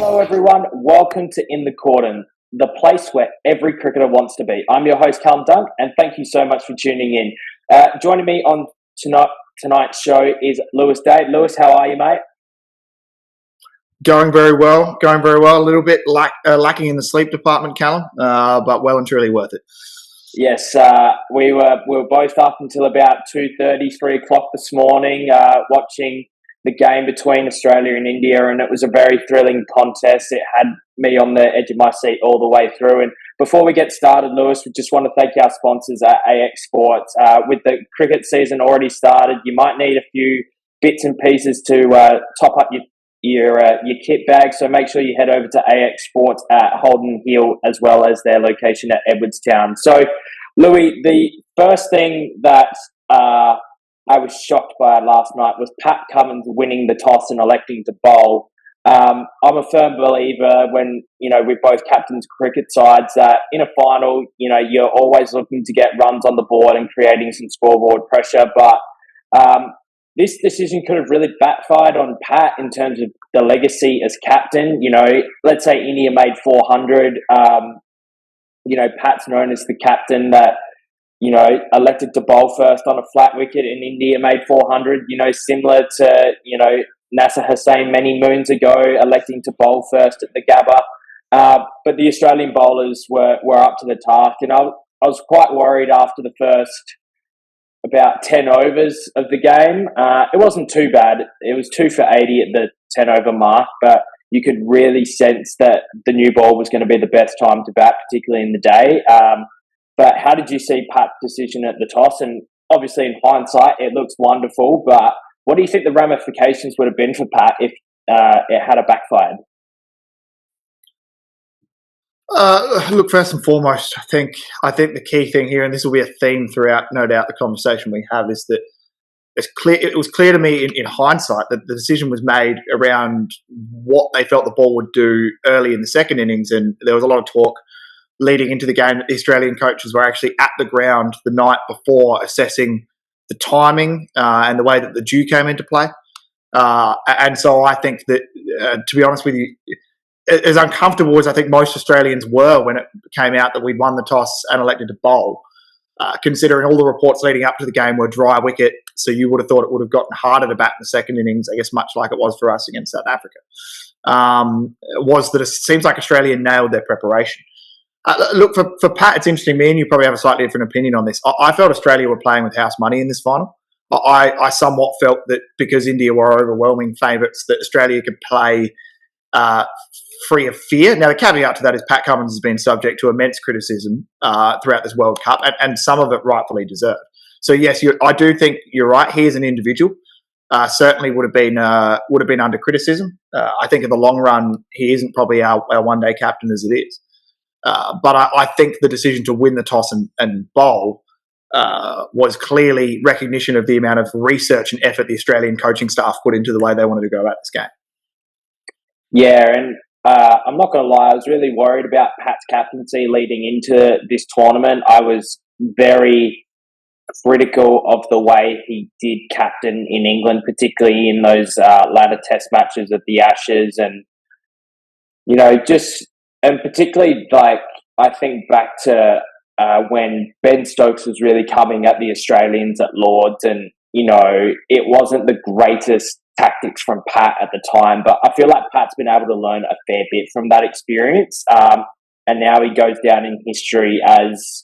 Hello everyone, welcome to In the Cordon, the place where every cricketer wants to be. I'm your host Callum Dunk and thank you so much for tuning in. Joining me on tonight's show is Louis Dade. Louis, how are you, mate? Going very well. A little bit lacking in the sleep department, Callum, but well and truly worth it. Yes, we were both up until about 2:30, 3 o'clock this morning, watching the game between Australia and India, and it was a very thrilling contest. It had me on the edge of my seat all the way through. And before we get started, Lewis, we just want to thank our sponsors at AX Sports. With the cricket season already started, you might need a few bits and pieces to top up your kit bag, so make sure you head over to AX Sports at Holden Hill as well as their location at Edwardstown. So, Louis, the first thing that I was shocked by last night was Pat Cummins winning the toss and electing to bowl. I'm a firm believer when, we both captains cricket sides that in a final, you're always looking to get runs on the board and creating some scoreboard pressure, but this decision could have really backfired on Pat in terms of the legacy as captain. Let's say India made 400. Pat's known as the captain that, elected to bowl first on a flat wicket, and India made 400, similar to, Nasser Hussain many moons ago, electing to bowl first at the Gabba. But the Australian bowlers were up to the task, and I was quite worried after the first about 10 overs of the game. It wasn't too bad. It was 2 for 80 at the 10 over mark, but you could really sense that the new ball was going to be the best time to bat, particularly in the day. But how did you see Pat's decision at the toss? And obviously in hindsight, it looks wonderful, but what do you think the ramifications would have been for Pat if it had a backfired? Look, first and foremost, I think the key thing here, and this will be a theme throughout, no doubt, the conversation we have, is that it was clear to me in hindsight that the decision was made around what they felt the ball would do early in the second innings, and there was a lot of talk leading into the game that the Australian coaches were actually at the ground the night before assessing the timing and the way that the dew came into play. And so I think that, to be honest with you, as uncomfortable as I think most Australians were when it came out that we'd won the toss and elected to bowl, considering all the reports leading up to the game were dry wicket, so you would have thought it would have gotten harder to bat in the second innings, I guess much like it was for us against South Africa, was that it seems like Australia nailed their preparation. Look, for Pat, it's interesting. Me and you probably have a slightly different opinion on this. I felt Australia were playing with house money in this final. I somewhat felt that because India were overwhelming favourites, that Australia could play free of fear. Now, the caveat to that is Pat Cummins has been subject to immense criticism throughout this World Cup, and some of it rightfully deserved. So, yes, I do think you're right. He, as an individual, certainly would have been under criticism. I think in the long run, he isn't probably our one-day captain as it is. But I think the decision to win the toss and bowl was clearly recognition of the amount of research and effort the Australian coaching staff put into the way they wanted to go about this game. Yeah, and I'm not going to lie, I was really worried about Pat's captaincy leading into this tournament. I was very critical of the way he did captain in England, particularly in those latter test matches at the Ashes, and and particularly, I think back to when Ben Stokes was really coming at the Australians at Lords, and, it wasn't the greatest tactics from Pat at the time, but I feel like Pat's been able to learn a fair bit from that experience, and now he goes down in history as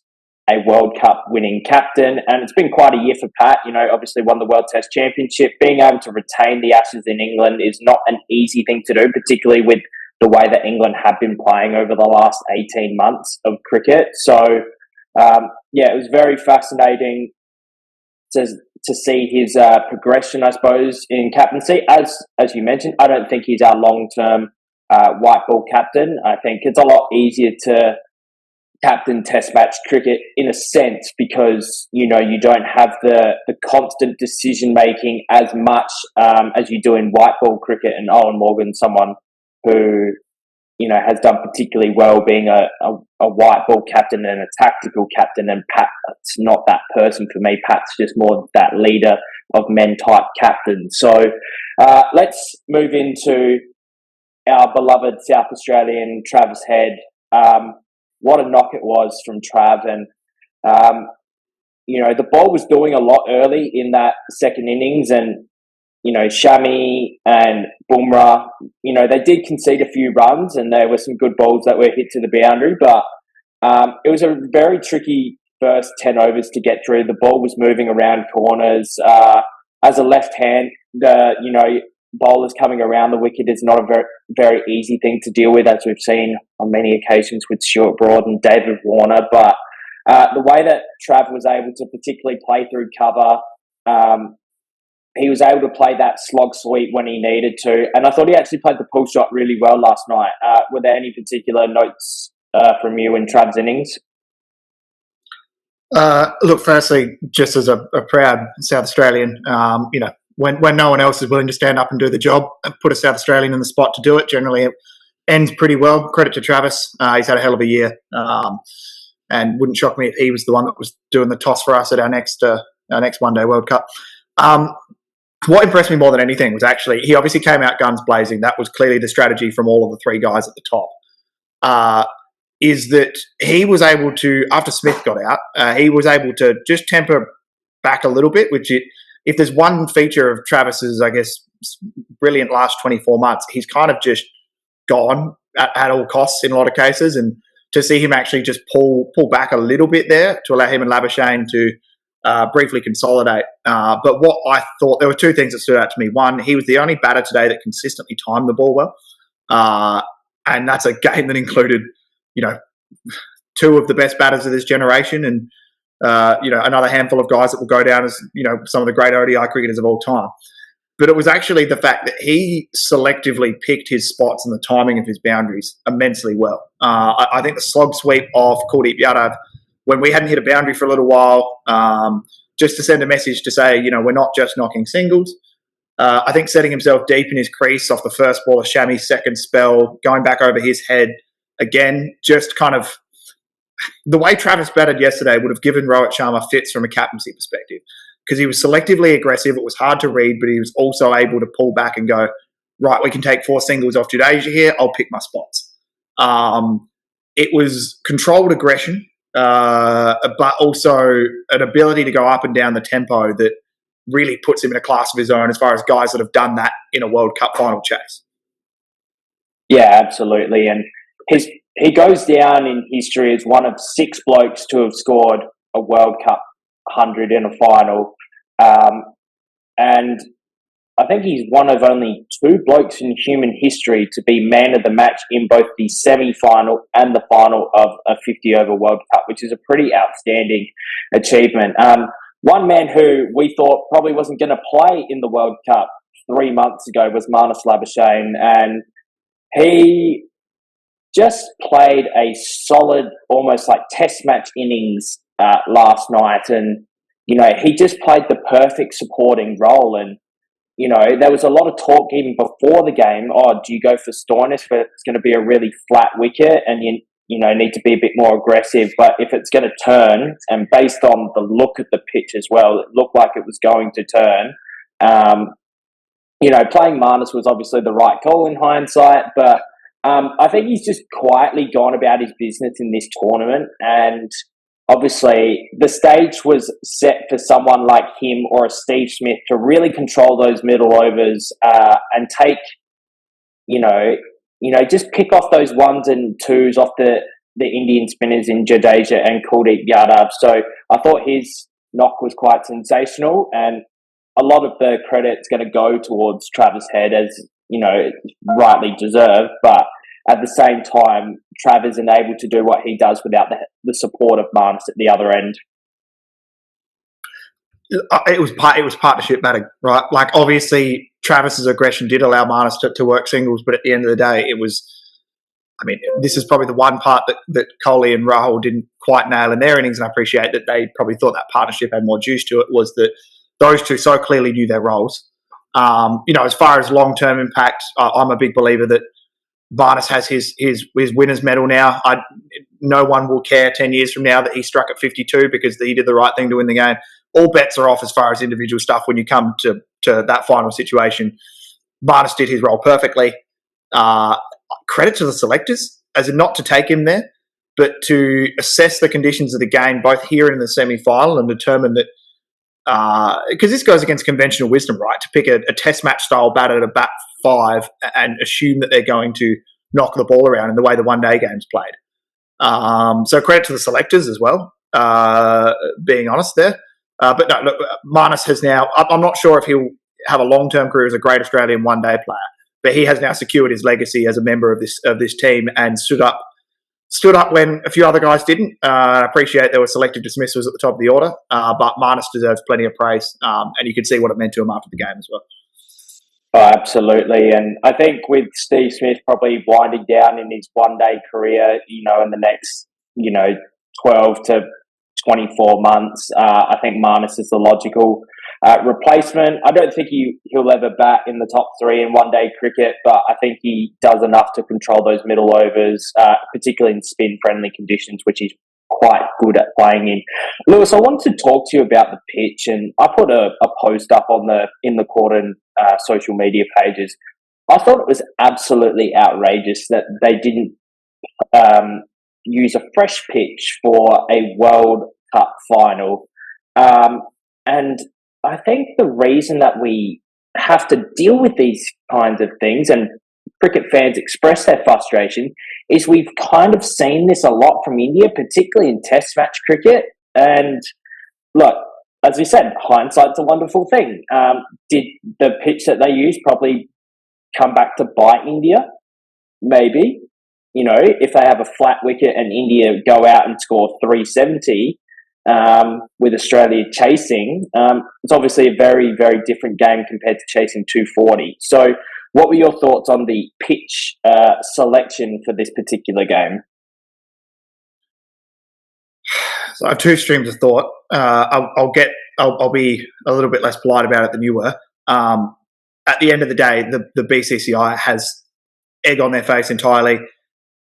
a World Cup winning captain, and it's been quite a year for Pat. Obviously won the World Test Championship. Being able to retain the Ashes in England is not an easy thing to do, particularly with the way that England have been playing over the last 18 months of cricket. So, it was very fascinating to see his progression, I suppose, in captaincy. As you mentioned, I don't think he's our long-term white ball captain. I think it's a lot easier to captain test match cricket in a sense because, you don't have the constant decision-making as much as you do in white ball cricket. And Owen Morgan, someone who, has done particularly well being a white ball captain and a tactical captain, and Pat's not that person for me. Pat's just more that leader of men type captain. So let's move into our beloved South Australian Travis Head. What a knock it was from Trav. And, the ball was doing a lot early in that second innings. And, Shami and Bumrah, they did concede a few runs and there were some good balls that were hit to the boundary. But it was a very tricky first 10 overs to get through. The ball was moving around corners. As a left hand, bowlers coming around the wicket is not a very, very easy thing to deal with, as we've seen on many occasions with Stuart Broad and David Warner. But the way that Trav was able to particularly play through cover, he was able to play that slog sweep when he needed to. And I thought he actually played the pull shot really well last night. Were there any particular notes from you in Trav's innings? Look, firstly, just as a proud South Australian, when no one else is willing to stand up and do the job and put a South Australian in the spot to do it, generally it ends pretty well. Credit to Travis. He's had a hell of a year. And wouldn't shock me if he was the one that was doing the toss for us at our next One Day World Cup. What impressed me more than anything was actually, he obviously came out guns blazing. That was clearly the strategy from all of the three guys at the top. Is that he was able to, after Smith got out, he was able to just temper back a little bit, if there's one feature of Travis's, I guess, brilliant last 24 months, he's kind of just gone at all costs in a lot of cases. And to see him actually just pull back a little bit there to allow him and Labuschagne to briefly consolidate. But what I thought, there were two things that stood out to me. One, he was the only batter today that consistently timed the ball well. And that's a game that included, two of the best batters of this generation and, another handful of guys that will go down as, some of the great ODI cricketers of all time. But it was actually the fact that he selectively picked his spots and the timing of his boundaries immensely well. I think the slog sweep of Kuldeep Yadav, when we hadn't hit a boundary for a little while, just to send a message to say, we're not just knocking singles. I think setting himself deep in his crease off the first ball of Shami's second spell, going back over his head, again, just kind of the way Travis batted yesterday would have given Rohit Sharma fits from a captaincy perspective because he was selectively aggressive. It was hard to read, but he was also able to pull back and go, right, we can take 4 singles off Jadeja here. I'll pick my spots. It was controlled aggression, but also an ability to go up and down the tempo that really puts him in a class of his own as far as guys that have done that in a World Cup final chase. Yeah, absolutely. And he goes down in history as one of 6 blokes to have scored a World Cup 100 in a final. And I think he's one of only 2 blokes in human history to be man of the match in both the semi-final and the final of a 50-over World Cup, which is a pretty outstanding achievement. One man who we thought probably wasn't going to play in the World Cup 3 months ago was Marnus Labuschagne, and he just played a solid, almost like test match innings last night. And, he just played the perfect supporting role. And, there was a lot of talk even before the game, do you go for Stoinis, but it's going to be a really flat wicket and you need to be a bit more aggressive. But if it's going to turn, and based on the look of the pitch as well, it looked like it was going to turn. Playing Marnus was obviously the right call in hindsight, but I think he's just quietly gone about his business in this tournament. And obviously the stage was set for someone like him or a Steve Smith to really control those middle overs and take, just pick off those 1s and 2s off the Indian spinners in Jadeja and Kuldeep Yadav. So I thought his knock was quite sensational, and a lot of the credit's going to go towards Travis Head, as rightly deserved. But at the same time, Trav isn't able to do what he does without the support of Marnus at the other end. It was partnership batting, right? Like, obviously, Travis's aggression did allow Marnus to work singles, but at the end of the day, it was. I mean, this is probably the one part that Kohli and Rahul didn't quite nail in their innings, and I appreciate that they probably thought that partnership had more juice to it. Was that those two so clearly knew their roles. As far as long-term impact, I'm a big believer that Marnus has his winner's medal now. No one will care 10 years from now that he struck at 52 because he did the right thing to win the game. All bets are off as far as individual stuff when you come to that final situation. Marnus did his role perfectly. Credit to the selectors, as in not to take him there, but to assess the conditions of the game, both here and in the semi-final, and determine that, because this goes against conventional wisdom, right? To pick a test match style batter to bat 5 and assume that they're going to knock the ball around in the way the one-day game's played. So credit to the selectors as well, being honest there. But no, look, Marnus has now, I'm not sure if he'll have a long-term career as a great Australian one-day player, but he has now secured his legacy as a member of this team and stood up when a few other guys didn't. I appreciate there were selective dismissals at the top of the order, but Marnus deserves plenty of praise, and you could see what it meant to him after the game as well. Oh, absolutely. And I think with Steve Smith probably winding down in his one-day career, in the next, 12 to 24 months, I think Marnus is the logical replacement. I don't think he'll ever bat in the top 3 in one-day cricket, but I think he does enough to control those middle overs, particularly in spin-friendly conditions, which he's quite good at playing in. Lewis, I wanted to talk to you about the pitch, and I put a post up on the In the Court and social media pages. I thought it was absolutely outrageous that they didn't use a fresh pitch for a World Cup final. And I think the reason that we have to deal with these kinds of things, and cricket fans express their frustration, is we've kind of seen this a lot from India, particularly in test match cricket. And look, as we said, hindsight's a wonderful thing. Did the pitch that they used probably come back to bite India? Maybe. If they have a flat wicket and India go out and score 370 with Australia chasing, it's obviously a very, very different game compared to chasing 240. So what were your thoughts on the pitch selection for this particular game? So I have two streams of thought. I'll be a little bit less polite about it than you were. At the end of the day, the BCCI has egg on their face entirely.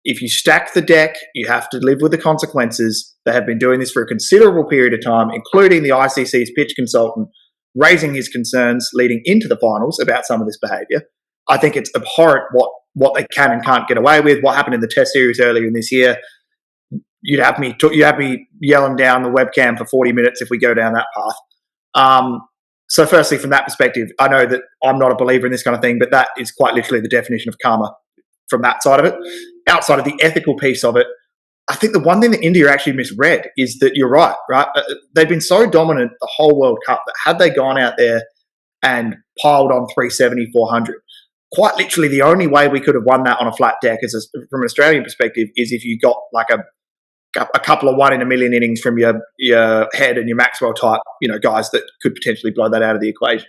If you stack the deck, you have to live with the consequences. They have been doing this for a considerable period of time, including the ICC's pitch consultant raising his concerns leading into the finals about some of this behaviour. I think it's abhorrent what they can and can't get away with. What happened in the Test series earlier in this year, you'd have me yelling down the webcam for 40 minutes if we go down that path. So firstly, from that perspective, I know that I'm not a believer in this kind of thing, but that is quite literally the definition of karma from that side of it. Outside of the ethical piece of it, I think the one thing that India actually misread is that you're right? They've been so dominant the whole World Cup that had they gone out there and piled on 370, 400, quite literally the only way we could have won that on a flat deck from an Australian perspective is if you got like a couple of 1 in a million innings from your Head and your Maxwell type, guys that could potentially blow that out of the equation.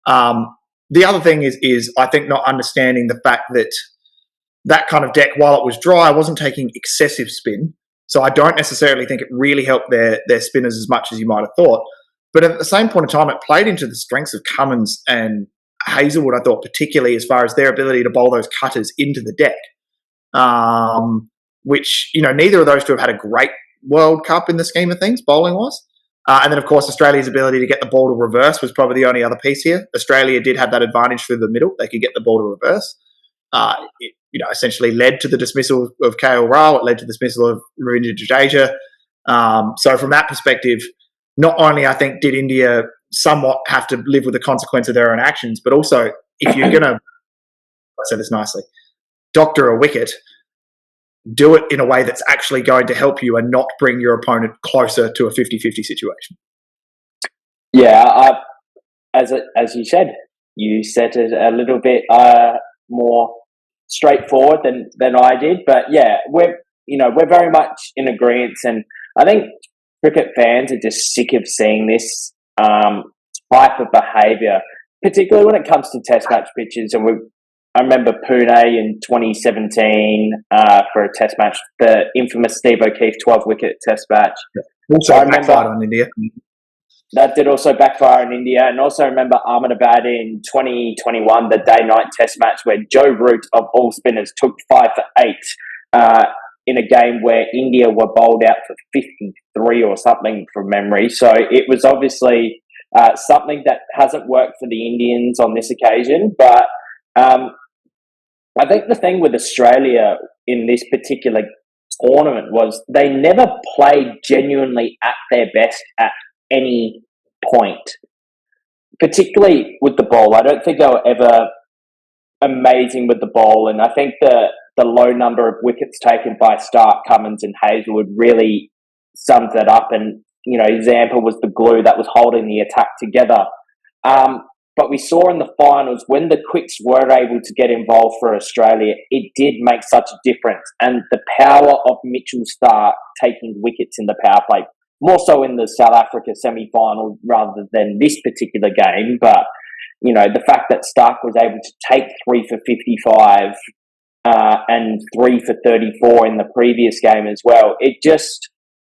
The other thing is I think not understanding the fact that kind of deck, while it was dry, wasn't taking excessive spin. So I don't necessarily think it really helped their spinners as much as you might have thought. But at the same point in time, it played into the strengths of Cummins and Hazelwood, I thought, particularly as far as their ability to bowl those cutters into the deck, which, neither of those two have had a great World Cup in the scheme of things, bowling-wise. And then, of course, Australia's ability to get the ball to reverse was probably the only other piece here. Australia did have that advantage through the middle. They could get the ball to reverse. It essentially led to the dismissal of KL Rahul. It led to the dismissal of Ravindra Jadeja. So from that perspective, not only, I think, did India somewhat have to live with the consequence of their own actions, but also if you're going to, I said this nicely, doctor a wicket, do it in a way that's actually going to help you and not bring your opponent closer to a 50-50 situation. Yeah, as you said it a little bit more straightforward than I did, but yeah, we're very much in agreement, and I think cricket fans are just sick of seeing this type of behaviour, particularly when it comes to Test match pitches. And I remember Pune in 2017 for a Test match, the infamous Steve O'Keefe 12-wicket Test match. Also backfired on India. That did also backfire in India. And also remember Ahmedabad in 2021, the day-night Test match where Joe Root, of all spinners, took 5 for 8 in a game where India were bowled out for 53 or something from memory. So it was obviously something that hasn't worked for the Indians on this occasion. But I think the thing with Australia in this particular tournament was they never played genuinely at their best at any point, particularly with the ball. I don't think they were ever amazing with the ball, and I think the low number of wickets taken by Stark, Cummins, and Hazelwood really sums that up. And example was the glue that was holding the attack together. But we saw in the finals when the quicks were able to get involved for Australia, it did make such a difference. And the power of Mitchell Stark taking wickets in the power play, more so in the South Africa semi-final rather than this particular game, but the fact that Stark was able to take 3 for 55 and 3 for 34 in the previous game as well, it just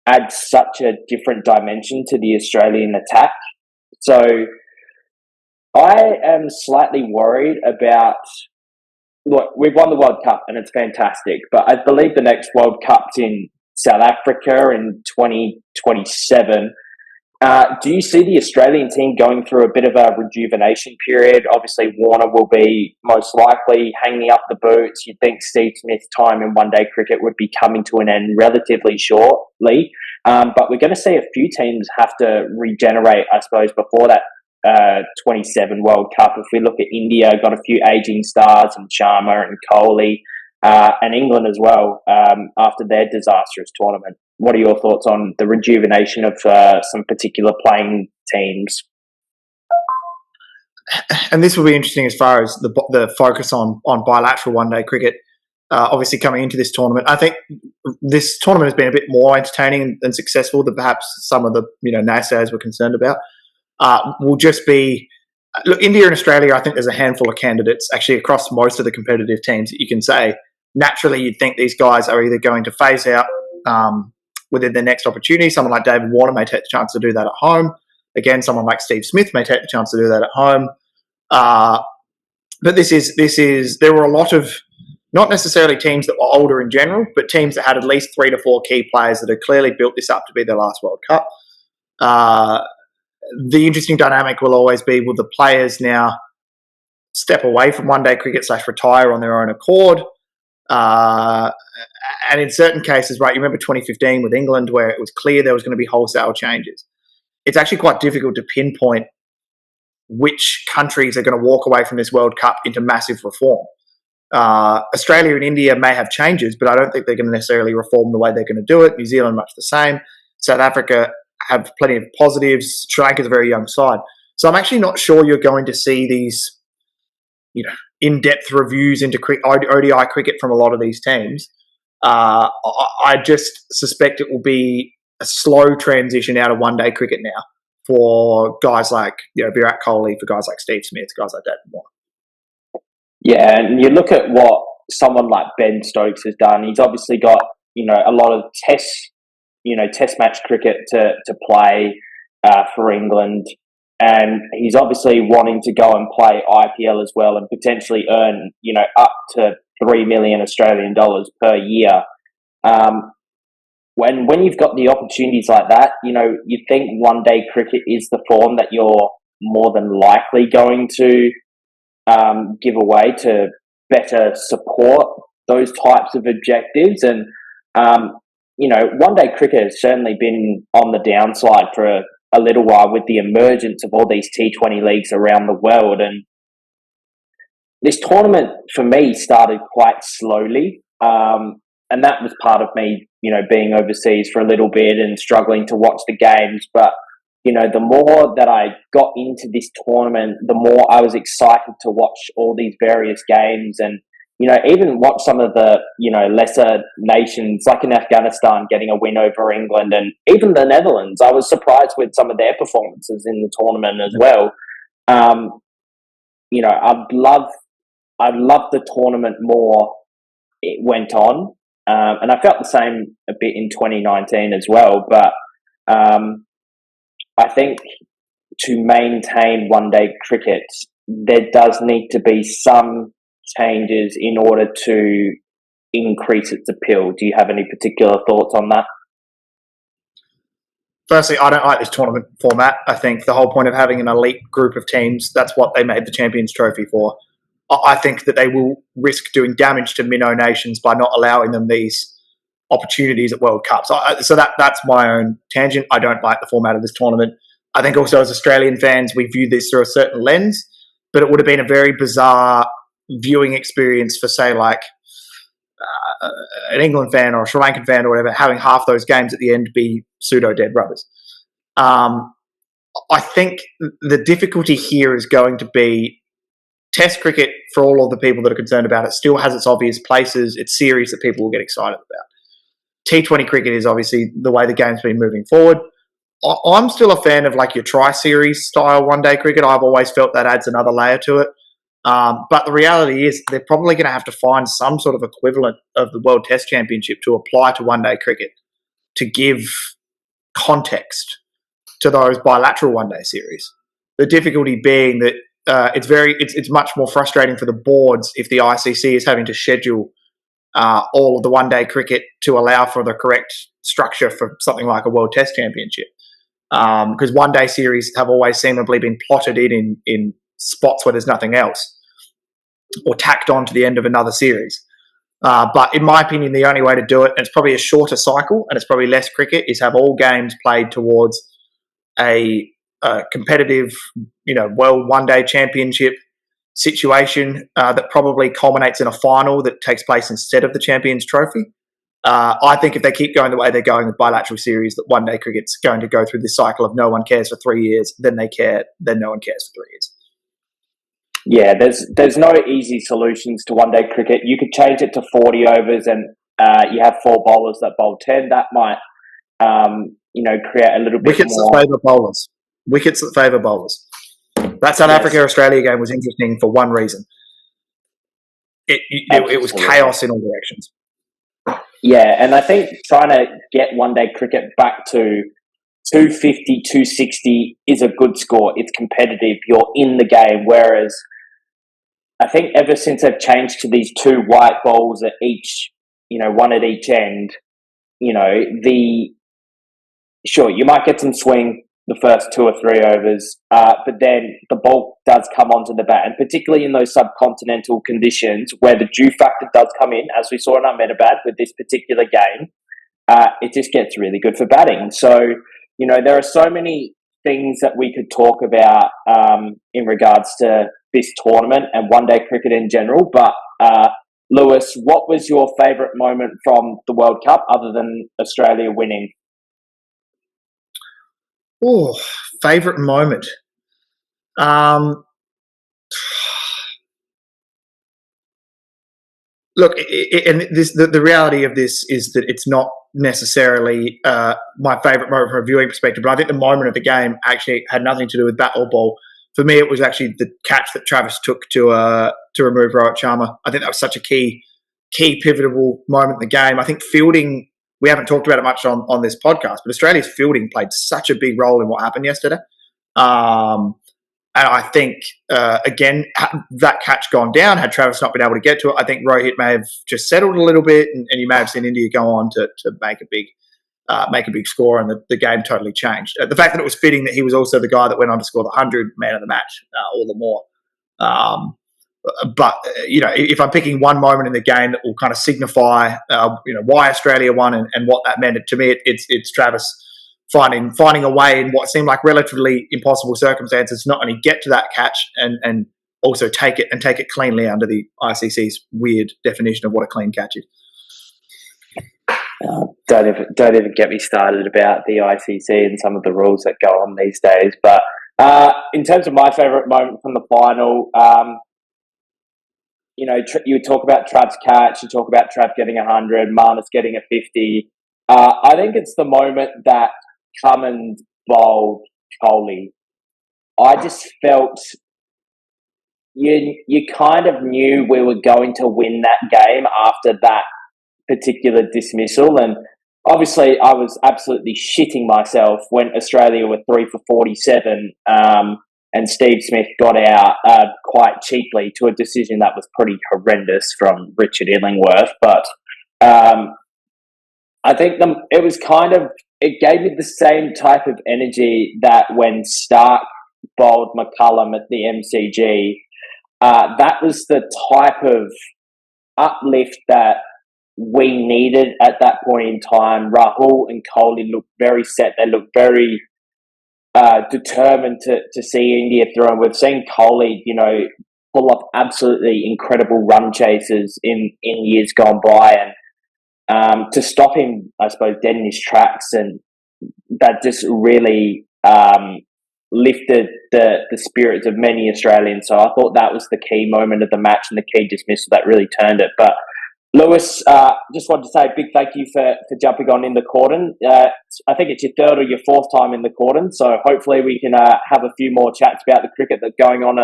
adds such a different dimension to the Australian attack. So I am slightly worried about. Look, we've won the World Cup and it's fantastic, but I believe the next World Cup's in South Africa in 2027. Do you see the Australian team going through a bit of a rejuvenation period? Obviously, Warner will be most likely hanging up the boots. You'd think Steve Smith's time in one-day cricket would be coming to an end relatively shortly. But we're going to see a few teams have to regenerate, I suppose, before that 27 World Cup. If we look at India, got a few aging stars and Sharma and Kohli, and England as well after their disastrous tournament. What are your thoughts on the rejuvenation of some particular playing teams? And this will be interesting as far as the focus on bilateral one-day cricket. Obviously, coming into this tournament, I think this tournament has been a bit more entertaining and successful than perhaps some of the naysayers were concerned about. Will just be look, India and Australia. I think there's a handful of candidates actually across most of the competitive teams that you can say. Naturally, you'd think these guys are either going to phase out within their next opportunity. Someone like David Warner may take the chance to do that at home. Again, someone like Steve Smith may take the chance to do that at home. But this is there were a lot of not necessarily teams that were older in general, but teams that had at least 3 to 4 key players that had clearly built this up to be their last World Cup. The interesting dynamic will always be, will the players now step away from one-day cricket / retire on their own accord? And in certain cases, right, you remember 2015 with England where it was clear there was going to be wholesale changes. It's actually quite difficult to pinpoint which countries are going to walk away from this World Cup into massive reform. Australia and India may have changes, but I don't think they're going to necessarily reform the way they're going to do it. New Zealand, much the same. South Africa have plenty of positives. Sri Lanka is a very young side. So I'm actually not sure you're going to see these, in-depth reviews into ODI cricket from a lot of these teams. I just suspect it will be a slow transition out of one-day cricket now for guys like Virat Kohli, for guys like Steve Smith, guys like David Warner. Yeah, and you look at what someone like Ben Stokes has done. He's obviously got a lot of test match cricket to play for England, and he's obviously wanting to go and play IPL as well and potentially earn up to 3 million Australian dollars per year. When you've got the opportunities like that, you think one-day cricket is the form that you're more than likely going to give away to better support those types of objectives. And one-day cricket has certainly been on the downside for a little while with the emergence of all these T20 leagues around the world. And this tournament, for me, started quite slowly. And that was part of me, being overseas for a little bit and struggling to watch the games. But, the more that I got into this tournament, the more I was excited to watch all these various games and, even watch some of the, lesser nations, like in Afghanistan, getting a win over England and even the Netherlands. I was surprised with some of their performances in the tournament as well. I'd love the tournament more. It went on. And I felt the same a bit in 2019 as well. But I think to maintain one-day cricket, there does need to be some changes in order to increase its appeal. Do you have any particular thoughts on that? Firstly, I don't like this tournament format. I think the whole point of having an elite group of teams, that's what they made the Champions Trophy for. I think that they will risk doing damage to minnow nations by not allowing them these opportunities at World Cups. So that's my own tangent. I don't like the format of this tournament. I think also as Australian fans, we view this through a certain lens, but it would have been a very bizarre viewing experience for, say, like an England fan or a Sri Lankan fan or whatever, having half those games at the end be pseudo dead rubbers. I think the difficulty here is going to be Test cricket, for all of the people that are concerned about it, still has its obvious places, its series that people will get excited about. T20 cricket is obviously the way the game's been moving forward. I'm still a fan of like your tri-series style one-day cricket. I've always felt that adds another layer to it. But the reality is they're probably going to have to find some sort of equivalent of the World Test Championship to apply to one-day cricket to give context to those bilateral one-day series. The difficulty being that it's much more frustrating for the boards if the ICC is having to schedule all of the one-day cricket to allow for the correct structure for something like a World Test Championship. Because one-day series have always seemingly been plotted in spots where there's nothing else, or tacked on to the end of another series. But in my opinion, the only way to do it, and it's probably a shorter cycle, and it's probably less cricket, is have all games played towards a competitive, World One-Day Championship situation that probably culminates in a final that takes place instead of the Champions Trophy. I think if they keep going the way they're going with bilateral series, that one-day cricket's going to go through this cycle of no one cares for 3 years, then they care, then no one cares for 3 years. Yeah, there's no easy solutions to one-day cricket. You could change it to 40 overs and you have 4 bowlers that bowl 10. That might, create a little bit Wickets more. Wickets that favour bowlers. That South Africa-Australia game was interesting for one reason. It was chaos in all directions. Yeah, and I think trying to get one-day cricket back to 250, 260 is a good score. It's competitive. You're in the game. Whereas I think ever since they've changed to these 2 white balls at each, one at each end, sure, you might get some swing the first 2 or 3 overs, but then the ball does come onto the bat, and particularly in those subcontinental conditions where the dew factor does come in, as we saw in Ahmedabad with this particular game, it just gets really good for batting. So, there are so many things that we could talk about in regards to this tournament and one-day cricket in general, but Lewis, what was your favourite moment from the World Cup other than Australia winning? Oh, favourite moment. Look, the reality of this is that it's not necessarily my favourite moment from a viewing perspective, but I think the moment of the game actually had nothing to do with bat or ball. For me, it was actually the catch that Travis took to remove Rohit Sharma. I think that was such a key pivotal moment in the game. I think fielding, we haven't talked about it much on this podcast, but Australia's fielding played such a big role in what happened yesterday. And I think, again, had that catch gone down, had Travis not been able to get to it, I think Rohit may have just settled a little bit, and you may have seen India go on to make a big score, and the game totally changed. The fact that it was fitting that he was also the guy that went on to score the 100 man of the match, all the more. But if I'm picking one moment in the game that will kind of signify, why Australia won and what that meant, to me, it's Travis finding a way in what seemed like relatively impossible circumstances to not only get to that catch and also take it cleanly under the ICC's weird definition of what a clean catch is. Don't even get me started about the ICC and some of the rules that go on these days. But in terms of my favourite moment from the final, you talk about Trav's catch, you talk about Trav getting 100, Marnus getting a 50. I think it's the moment that Cummins bowled Kohli. I just felt you kind of knew we were going to win that game after that particular dismissal, and obviously I was absolutely shitting myself when Australia were 3 for 47 and Steve Smith got out quite cheaply to a decision that was pretty horrendous from Richard Illingworth. But I think it gave me the same type of energy that when Stark bowled McCullum at the MCG, that was the type of uplift that we needed at that point in time. Rahul and Kohli looked very set. They looked very determined to see India through. And we've seen Kohli, pull off absolutely incredible run chases in years gone by. And to stop him, I suppose, dead in his tracks, and that just really lifted the spirits of many Australians. So I thought that was the key moment of the match and the key dismissal that really turned it. But Louis, just wanted to say a big thank you for jumping on in the Cordon. I think it's your third or your fourth time in the Cordon, so hopefully we can have a few more chats about the cricket that's going on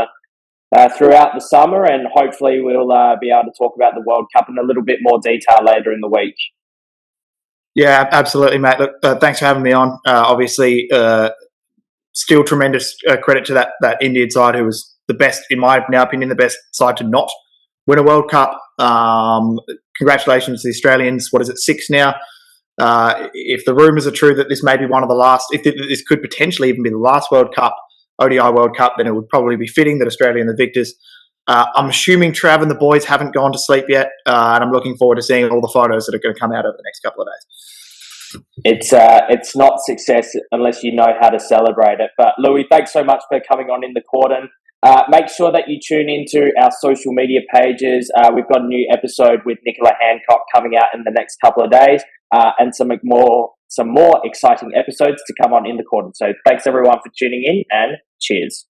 throughout the summer, and hopefully we'll be able to talk about the World Cup in a little bit more detail later in the week. Yeah, absolutely, mate. Look, thanks for having me on. Obviously, still tremendous credit to that Indian side, who was the best, in my opinion, the best side to not win a World Cup. Congratulations to the Australians. What is it, 6 now? If the rumours are true that this may be one of the last, if this could potentially even be the last World Cup, ODI World Cup, then it would probably be fitting that Australia are the victors. I'm assuming Trav and the boys haven't gone to sleep yet, and I'm looking forward to seeing all the photos that are going to come out over the next couple of days. It's not success unless you know how to celebrate it. But Louis, thanks so much for coming on in the Cordon. Make sure that you tune into our social media pages. We've got a new episode with Nicola Hancock coming out in the next couple of days, and some more exciting episodes to come on in the Cordon. So thanks everyone for tuning in, and cheers.